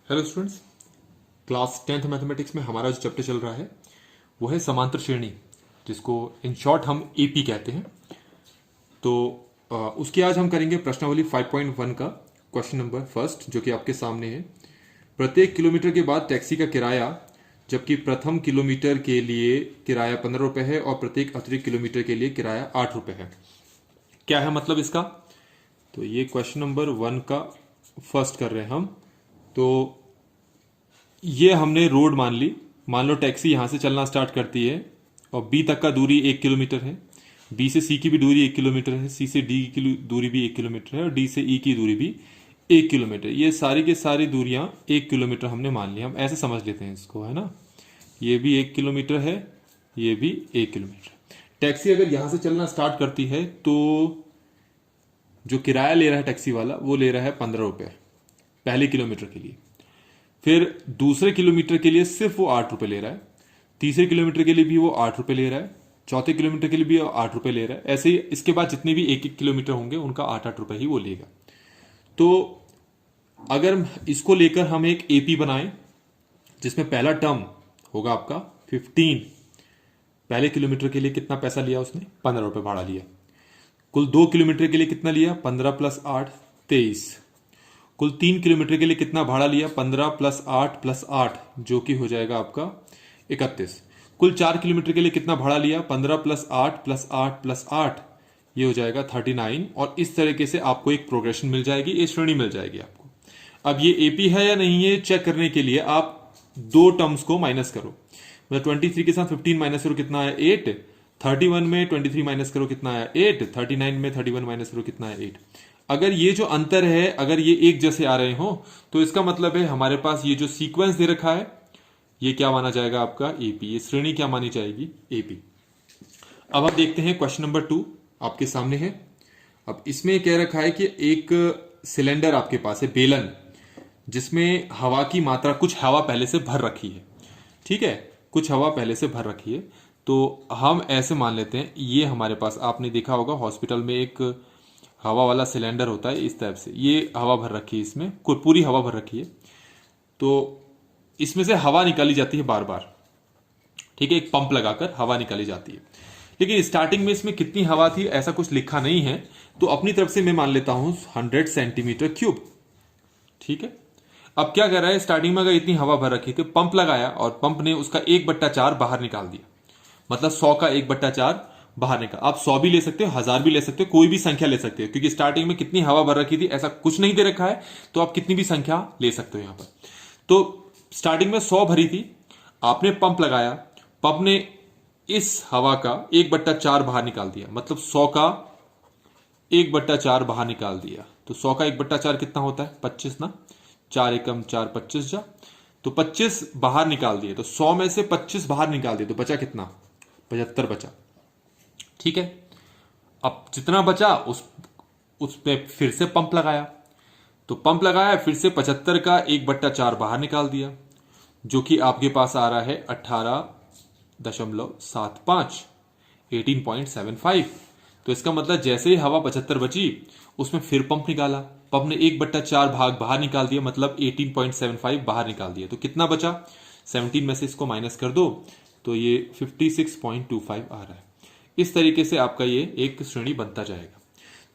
Hello students, class 10th mathematics में हमारा जो चैप्टर चल रहा है वो है समांतर श्रेणी, जिसको इन शॉर्ट हम एपी कहते हैं। तो उसकी आज हम करेंगे प्रश्नावली 5.1 का क्वेश्चन नंबर फर्स्ट, जो कि आपके सामने है। प्रत्येक किलोमीटर के बाद टैक्सी का किराया, जबकि प्रथम किलोमीटर के लिए किराया 15 रुपये है और प्रत्येक अतिरिक्त किलोमीटर के लिए किराया 8 रुपये है। क्या है मतलब इसका? तो ये क्वेश्चन नंबर 1 का फर्स्ट कर रहे हैं हम। तो ये हमने रोड मान लो टैक्सी यहां से चलना स्टार्ट करती है और बी तक का दूरी 1 किलोमीटर है, बी से सी की भी दूरी 1 किलोमीटर है, सी से डी की दूरी भी 1 किलोमीटर है और डी से ई की दूरी भी 1 किलोमीटर। ये सारी की सारी दूरियां 1 किलोमीटर हमने मान ली। हम ऐसे समझ लेते हैं इसको, है ना। ये भी 1 किलोमीटर है, ये भी 1 किलोमीटर। टैक्सी अगर यहां से चलना स्टार्ट करती है तो जो किराया ले रहा है टैक्सी वाला, वो ले रहा है 15 रुपये पहले किलोमीटर के लिए। फिर दूसरे किलोमीटर के लिए सिर्फ वो 8 रुपये ले रहा है, तीसरे किलोमीटर के लिए भी वो 8 रुपये ले रहा है, चौथे किलोमीटर के लिए भी 8 रुपये ले रहा है। ऐसे ही इसके बाद जितने भी 1-1 किलोमीटर होंगे उनका 8-8 रुपये ही वो लेगा। तो अगर इसको लेकर हम एक एपी बनाएं, जिसमें पहला टर्म होगा आपका 15। पहले किलोमीटर के लिए कितना पैसा लिया उसने? 15 रुपये भाड़ा लिया। कुल 2 किलोमीटर के लिए कितना लिया? 15 + 8 23। कुल 3 किलोमीटर के लिए कितना भाड़ा लिया? 15 + 8 + 8, जो कि हो जाएगा आपका 31। कुल 4 किलोमीटर के लिए कितना भाड़ा लिया? 15 + 8 + 8 + 8, ये हो जाएगा 39। और इस तरीके से आपको एक प्रोग्रेशन मिल जाएगी, एक श्रेणी मिल जाएगी आपको। अब ये एपी है या नहीं है चेक करने के लिए आप दो टर्म्स को माइनस करो। मतलब 23 के साथ 15 माइनस करो, कितना है? 8। 31 में 23 माइनस करो, कितना है? 8। 39 में 31 माइनस करो, कितना है? 8। अगर ये जो अंतर है, अगर ये एक जैसे आ रहे हो तो इसका मतलब है हमारे पास ये जो सीक्वेंस दे रखा है ये क्या माना जाएगा? आपका एपी। ये श्रेणी क्या मानी जाएगी? एपी। अब आप देखते हैं क्वेश्चन नंबर 2 आपके सामने है। अब इसमें कह रखा है कि एक सिलेंडर आपके पास है, बेलन, जिसमें हवा की मात्रा, कुछ हवा पहले से भर रखी है। ठीक है, कुछ हवा पहले से भर रखी है। तो हम ऐसे मान लेते हैं, ये हमारे पास, आपने देखा होगा हॉस्पिटल में एक हवा वाला सिलेंडर होता है इस टाइप से। ये हवा भर रखी है, इसमें पूरी हवा भर रखी है। तो इसमें से हवा निकाली जाती है बार बार। ठीक है, एक पंप लगाकर हवा निकाली जाती है। लेकिन स्टार्टिंग में इसमें कितनी हवा थी ऐसा कुछ लिखा नहीं है, तो अपनी तरफ से मैं मान लेता हूं 100 सेंटीमीटर क्यूब। ठीक है, अब क्या कर रहा है, स्टार्टिंग में अगर इतनी हवा भर रखी थी, पंप लगाया और पंप ने उसका 1/4 बाहर निकाल दिया। मतलब 100 का 1/4 बाहर निकाल। आप 100 भी ले सकते हो, 1000 भी ले सकते हो, कोई भी संख्या ले सकते हो, क्योंकि स्टार्टिंग में कितनी हवा भर रखी थी ऐसा कुछ नहीं दे रखा है, तो आप कितनी भी संख्या ले सकते हो यहां पर। तो स्टार्टिंग में 100 भरी थी, आपने पंप लगाया, पंप ने इस हवा का 1/4 बाहर निकाल दिया। मतलब 100 का 1/4 बाहर निकाल दिया। तो 100 का 1/4 कितना होता है? 25 ना। 4 एकम 4, 25 जा। तो 25 बाहर निकाल दिए। तो 100 में से 25 बाहर निकाल दिए तो बचा कितना? 75 बचा। ठीक है, अब जितना बचा उस पे फिर से पंप लगाया। तो पंप लगाया, फिर से 75 का 1/4 बाहर निकाल दिया, जो कि आपके पास आ रहा है 18.75, 18.75। तो इसका मतलब जैसे ही हवा 75 बची, उसमें फिर पंप निकाला, पंप ने 1/4 भाग बाहर निकाल दिया, मतलब 18.75 बाहर निकाल दिया। तो कितना बचा? 17 में से इसको माइनस कर दो तो ये 56.25 आ रहा है। इस तरीके से आपका ये एक श्रेणी बनता जाएगा।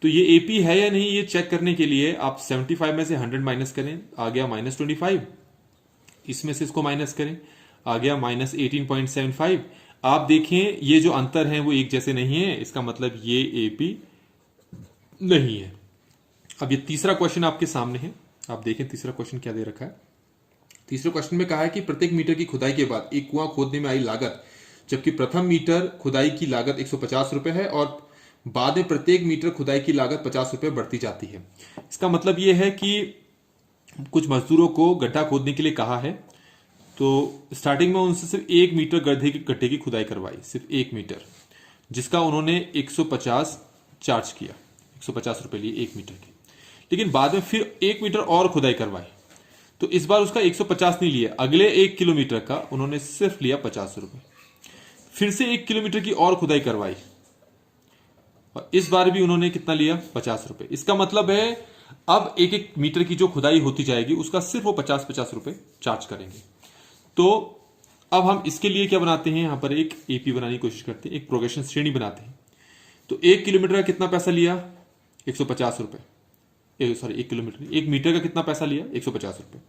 तो ये एपी है या नहीं ये चेक करने के लिए आप 75 में से 100 माइनस करें, आ गया -25। इसमें से इसको माइनस करें, आ गया -18.75। आप देखें ये जो अंतर है वो एक जैसे नहीं है, इसका मतलब ये एपी नहीं है। अब ये तीसरा क्वेश्चन आपके सामने है, आप देखें तीसरा क्वेश्चन क्या दे रखा है। तीसरे क्वेश्चन में कहा है कि प्रत्येक मीटर की खुदाई के बाद एक कुआं खोदने में आई लागत, जबकि प्रथम मीटर खुदाई की लागत 150 रुपए है और बाद में प्रत्येक मीटर खुदाई की लागत 50 रुपए बढ़ती जाती है। इसका मतलब यह है कि कुछ मजदूरों को गड्ढा खोदने के लिए कहा है, तो स्टार्टिंग में उनसे सिर्फ 1 मीटर गड्ढे की खुदाई करवाई, सिर्फ 1 मीटर, जिसका उन्होंने 150 चार्ज किया, 150 रुपए लिए 1 मीटर की। लेकिन बाद में फिर 1 मीटर और खुदाई करवाई, तो इस बार उसका 150 नहीं लिया, अगले 1 किलोमीटर का उन्होंने सिर्फ लिया 50 रुपए। फिर से 1 किलोमीटर की और खुदाई करवाई और इस बार भी उन्होंने कितना लिया? 50 रुपए। इसका मतलब है अब एक एक मीटर की जो खुदाई होती जाएगी उसका सिर्फ वो 50-50 रुपए चार्ज करेंगे। तो अब हम इसके लिए क्या बनाते हैं, यहां पर एक एपी बनाने की कोशिश करते हैं, एक प्रोग्रेशन श्रेणी बनाते हैं। तो 1 किलोमीटर का कितना पैसा लिया, 150 रुपए। सॉरी 1 किलोमीटर, 1 मीटर का कितना पैसा लिया, 150 रुपए।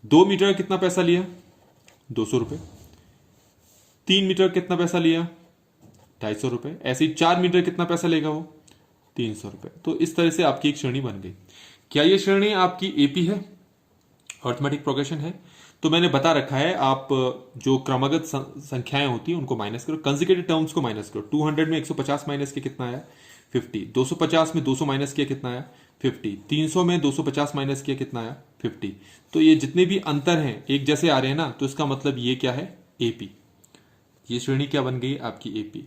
2 मीटर का कितना पैसा लिया, 200 रुपए। 3 मीटर का कितना पैसा लिया, 250 रुपए। ऐसे ही 4 मीटर कितना पैसा लेगा वो, 300 रुपए। तो इस तरह से आपकी एक श्रेणी बन गई। क्या ये श्रेणी आपकी एपी है, अर्थमेटिक प्रोग्रेशन है? तो मैंने बता रखा है, आप जो क्रमागत संख्याएं होती हैं उनको माइनस करो, कंसेक्यूटिव टर्म्स को माइनस करो। 200 में 150 माइनस किया कितना आया, 50। 250 में 200 माइनस किया कितना आया, 50। 300 में 250 माइनस किया कितना आया, 50। तो ये जितने भी अंतर हैं एक जैसे आ रहे हैं ना, तो इसका मतलब ये क्या है, एपी। ये श्रेणी क्या बन गई, आपकी एपी।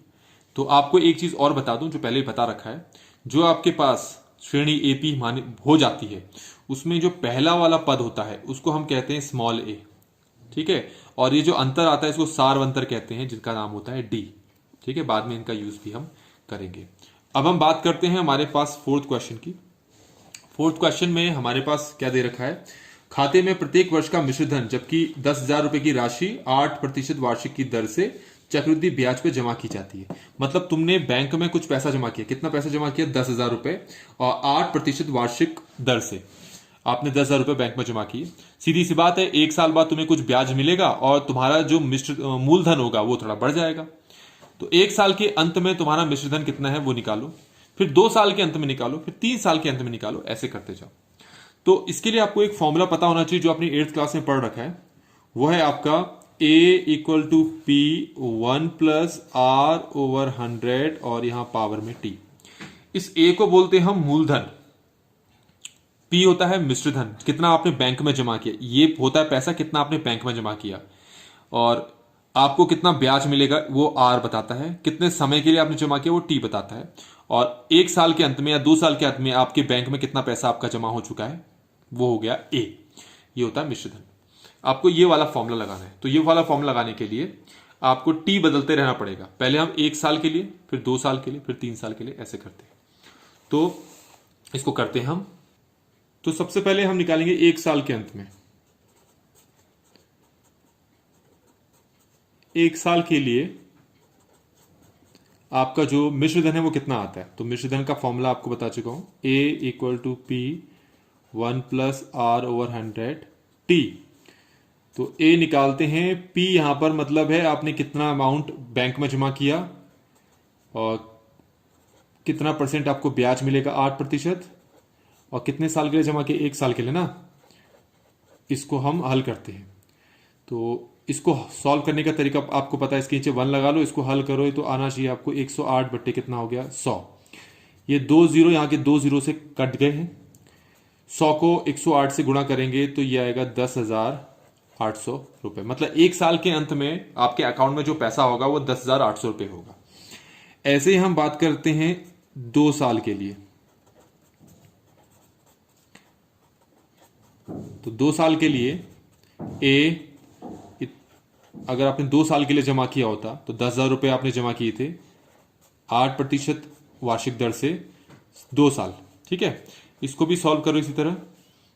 तो आपको एक चीज और बता दूं जो पहले ही बता रखा है, जो आपके पास श्रेणी एपी माने हो जाती है उसमें जो पहला वाला पद होता है उसको हम कहते हैं स्मॉल ए, ठीक है। और ये जो अंतर आता है इसको सार्वंतर कहते हैं, जिनका नाम होता है डी, ठीक है। बाद में इनका यूज भी हम करेंगे। अब हम बात करते हैं हमारे पास फोर्थ क्वेश्चन की। फोर्थ क्वेश्चन में हमारे पास क्या दे रखा है, खाते में प्रत्येक वर्ष का मिश्र धन जबकि 10,000 रुपए की राशि 8% वार्षिक की दर से चक्रवृद्धि ब्याज पे जमा की जाती है। मतलब तुमने बैंक में कुछ पैसा जमा किया, कितना पैसा जमा किया, 10,000 रुपए, और 8% वार्षिक दर से आपने 10,000 रुपए बैंक में जमा किए। सीधी सी बात है, एक साल बाद तुम्हें कुछ ब्याज मिलेगा और तुम्हारा जो मूलधन होगा वो थोड़ा बढ़ जाएगा। तो एक साल के अंत में तुम्हारा मिश्रधन कितना है वो निकालो, फिर 2 साल के अंत में निकालो, फिर 3 साल के अंत में निकालो, ऐसे करते जाओ। तो इसके लिए आपको एक फॉर्मूला पता होना चाहिए जो आपने 8th क्लास में पढ़ रखा है, वो है आपका A equal to P 1 plus R over 100 और यहां पावर में T। इस A को बोलते हैं हम मूलधन, P होता है मिश्रधन, कितना आपने बैंक में जमा किया, ये होता है पैसा कितना आपने बैंक में जमा किया, और आपको कितना ब्याज मिलेगा वो R बताता है, कितने समय के लिए आपने जमा किया वो T बताता है, और एक साल के अंत में या 2 साल के अंत में आपके बैंक में कितना पैसा आपका जमा हो चुका है वो हो गया A। ये होता है मिश्रधन। आपको ये वाला फॉर्मूला लगाना है। तो ये वाला फॉर्मूला लगाने के लिए आपको T बदलते रहना पड़ेगा। पहले हम 1 साल के लिए, फिर 2 साल के लिए, फिर 3 साल के लिए, ऐसे करते हैं। तो इसको करते हैं हम। तो सबसे पहले हम निकालेंगे 1 साल के अंत में। 1 साल के लिए आपका जो मिश्रधन है वो कितना आता है, तो मिश्रधन का फॉर्मूला आपको बता चुका हूं, A equal to P 1 plus R over 100 T। तो A निकालते हैं, P यहां पर मतलब है आपने कितना अमाउंट बैंक में जमा किया और कितना परसेंट आपको ब्याज मिलेगा, 8%, और कितने साल के लिए जमा किया, 1 साल के लिए ना। इसको हम हल करते हैं। तो इसको सॉल्व करने का तरीका आपको पता है, इसके नीचे 1 लगा लो, इसको हल करो तो आना चाहिए आपको 108 बट्टे कितना हो गया, 100। ये 2 जीरो यहाँ के 2 जीरो से कट गए हैं। 100 को 108 से गुणा करेंगे तो ये आएगा 10,800 रुपए। मतलब 1 साल के अंत में आपके अकाउंट में जो पैसा होगा वो 10,800 रुपए होगा। ऐसे ही हम बात करते हैं 2 साल के लिए। तो 2 साल के लिए A, अगर आपने 2 साल के लिए जमा किया होता तो 10,000 रुपए आपने जमा किए थे 8% वार्षिक दर से 2 साल, ठीक है। इसको भी सॉल्व करो इसी तरह।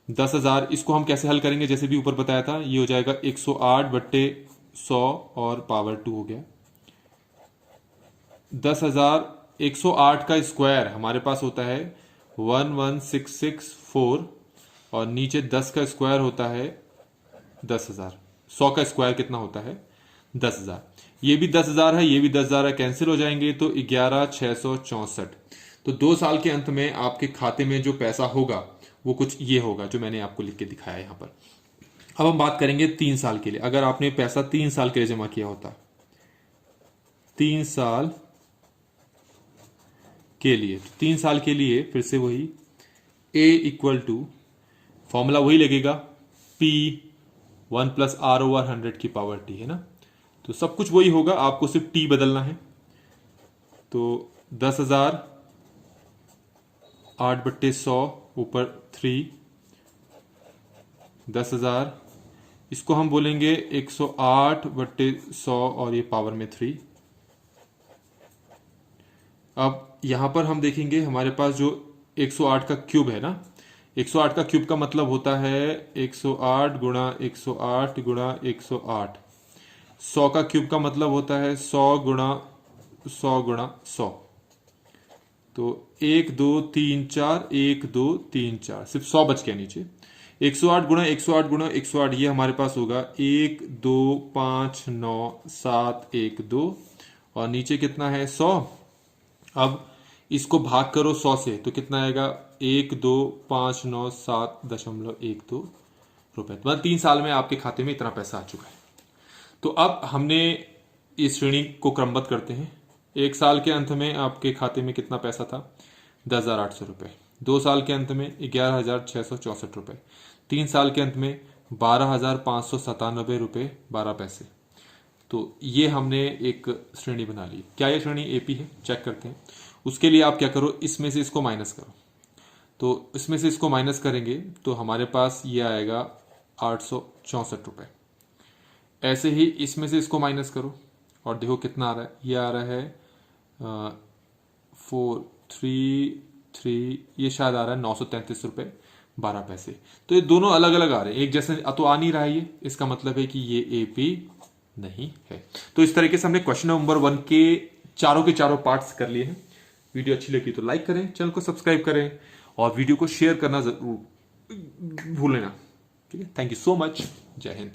10,000, इसको हम कैसे हल करेंगे, जैसे भी ऊपर बताया था, ये हो जाएगा 108 बट्टे 100 और पावर 2 हो गया 10,000। 108 का स्क्वायर हमारे पास होता है 11,664 और नीचे 10 का स्क्वायर होता है 10,000। 100 का स्क्वायर कितना होता है, 10,000। ये भी 10,000 है, ये भी 10,000 है, कैंसिल हो जाएंगे तो 11,664। तो 2 साल के अंत में आपके खाते में जो पैसा होगा वो कुछ ये होगा जो मैंने आपको लिख के दिखाया यहां पर। अब हम बात करेंगे 3 साल के लिए। अगर आपने पैसा 3 साल के लिए जमा किया होता, 3 साल के लिए, तो 3 साल के लिए फिर से वही A इक्वल टू फॉर्मूला वही लगेगा, P 1 प्लस R ओवर 100 की पावर T, है ना। तो सब कुछ वही होगा, आपको सिर्फ T बदलना है। तो 10,000 8 बट्टे 100 ऊपर 3, 10,000, इसको हम बोलेंगे 108 बट्टे 100 और ये पावर में 3। अब यहां पर हम देखेंगे हमारे पास जो 108 का क्यूब है ना, 108 का क्यूब का मतलब होता है 108 गुणा 108 गुणा 108। 100 का क्यूब का मतलब होता है 100 गुणा 100 गुणा 100। तो 1 2 3 4 1 2 3 4, सिर्फ 100 बच गया नीचे। 108 गुणा 108 गुणा 108, ये हमारे पास होगा 1 2 5 9 7 1 2, और नीचे कितना है 100। अब इसको भाग करो 100 से तो कितना आएगा 1 2 5 9 7.12 रुपए। मतलब 3 साल में आपके खाते में इतना पैसा आ चुका है। तो अब हमने इस श्रेणी को क्रमबद्ध करते हैं। 1 साल के अंत में आपके खाते में कितना पैसा था 10,800 रुपए। 2 साल के अंत में 11,664 रुपए। 3 साल के अंत में 12,597 रुपए 12 पैसे। तो ये हमने एक श्रेणी बना ली। क्या ये श्रेणी एपी है, चेक करते हैं। उसके लिए आप क्या करो, इसमें से इसको माइनस करो। तो इसमें से इसको माइनस करेंगे तो हमारे पास ये आएगा 864 रुपए। ऐसे ही इसमें से इसको माइनस करो और देखो कितना आ रहा है। ये आ रहा है 433, ये शायद आ रहा है 933 रुपए 12 पैसे। तो ये दोनों अलग अलग आ रहे हैं, एक जैसे तो आ नहीं रहा है ये, इसका मतलब है कि ये एपी नहीं है। तो इस तरीके से हमने क्वेश्चन नंबर 1 के चारों पार्ट्स कर लिए हैं। वीडियो अच्छी लगी तो लाइक करें, चैनल को सब्सक्राइब करें और वीडियो को शेयर करना जरूर भूलें ना। ठीक है, थैंक यू सो मच। जय हिंद।